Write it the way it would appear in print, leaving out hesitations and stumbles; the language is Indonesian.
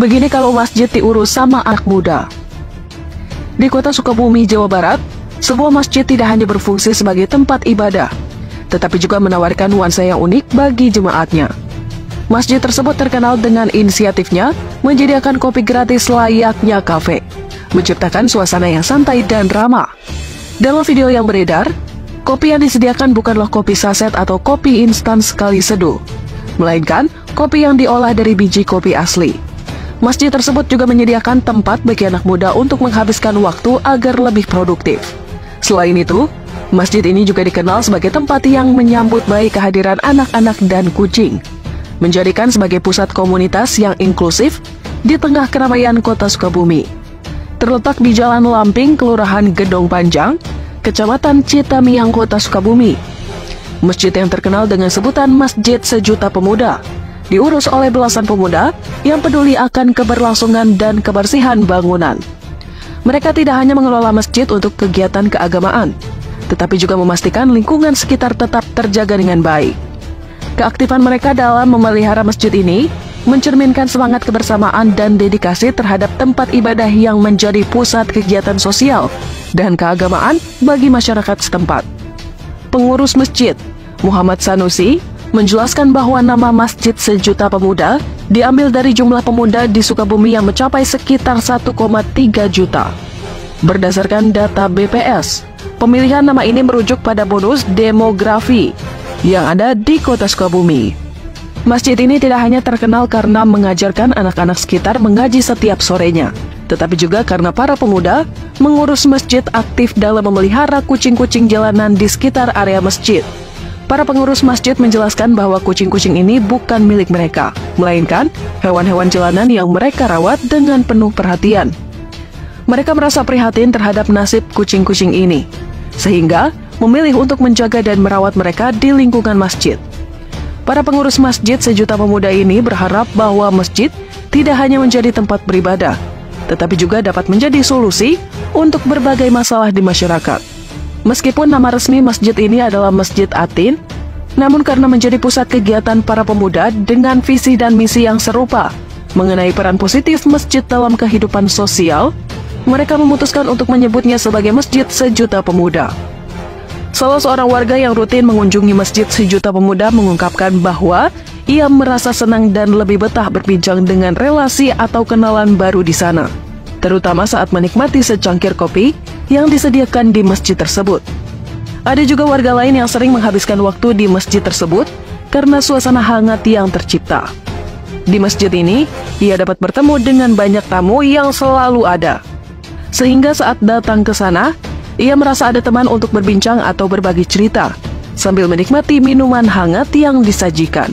Begini kalau masjid diurus sama anak muda. Di kota Sukabumi, Jawa Barat, sebuah masjid tidak hanya berfungsi sebagai tempat ibadah, tetapi juga menawarkan nuansa yang unik bagi jemaatnya. Masjid tersebut terkenal dengan inisiatifnya menyediakan kopi gratis layaknya kafe, menciptakan suasana yang santai dan ramah. Dalam video yang beredar, kopi yang disediakan bukanlah kopi saset atau kopi instan sekali seduh, melainkan kopi yang diolah dari biji kopi asli. Masjid tersebut juga menyediakan tempat bagi anak muda untuk menghabiskan waktu agar lebih produktif. Selain itu, masjid ini juga dikenal sebagai tempat yang menyambut baik kehadiran anak-anak dan kucing, menjadikan sebagai pusat komunitas yang inklusif di tengah keramaian kota Sukabumi. Terletak di Jalan Lamping, Kelurahan Gedong Panjang, Kecamatan Citamiang, Kota Sukabumi. Masjid yang terkenal dengan sebutan Masjid Sejuta Pemuda diurus oleh belasan pemuda yang peduli akan keberlangsungan dan kebersihan bangunan. Mereka tidak hanya mengelola masjid untuk kegiatan keagamaan, tetapi juga memastikan lingkungan sekitar tetap terjaga dengan baik. Keaktifan mereka dalam memelihara masjid ini mencerminkan semangat kebersamaan dan dedikasi terhadap tempat ibadah yang menjadi pusat kegiatan sosial dan keagamaan bagi masyarakat setempat. Pengurus masjid, Muhammad Sanusi, menjelaskan bahwa nama Masjid Sejuta Pemuda diambil dari jumlah pemuda di Sukabumi yang mencapai sekitar 1,3 juta. Berdasarkan data BPS, pemilihan nama ini merujuk pada bonus demografi yang ada di kota Sukabumi. Masjid ini tidak hanya terkenal karena mengajarkan anak-anak sekitar mengaji setiap sorenya, tetapi juga karena para pemuda mengurus masjid aktif dalam memelihara kucing-kucing jalanan di sekitar area masjid. Para pengurus masjid menjelaskan bahwa kucing-kucing ini bukan milik mereka, melainkan hewan-hewan jalanan yang mereka rawat dengan penuh perhatian. Mereka merasa prihatin terhadap nasib kucing-kucing ini, sehingga memilih untuk menjaga dan merawat mereka di lingkungan masjid. Para pengurus Masjid Sejuta Pemuda ini berharap bahwa masjid tidak hanya menjadi tempat beribadah, tetapi juga dapat menjadi solusi untuk berbagai masalah di masyarakat. Meskipun nama resmi masjid ini adalah Masjid Atin, namun karena menjadi pusat kegiatan para pemuda dengan visi dan misi yang serupa mengenai peran positif masjid dalam kehidupan sosial, mereka memutuskan untuk menyebutnya sebagai Masjid Sejuta Pemuda. Salah seorang warga yang rutin mengunjungi Masjid Sejuta Pemuda mengungkapkan bahwa ia merasa senang dan lebih betah berbincang dengan relasi atau kenalan baru di sana, terutama saat menikmati secangkir kopi yang disediakan di masjid tersebut. Ada juga warga lain yang sering menghabiskan waktu di masjid tersebut karena suasana hangat yang tercipta. Di masjid ini, ia dapat bertemu dengan banyak tamu yang selalu ada, sehingga saat datang ke sana, ia merasa ada teman untuk berbincang atau berbagi cerita, sambil menikmati minuman hangat yang disajikan.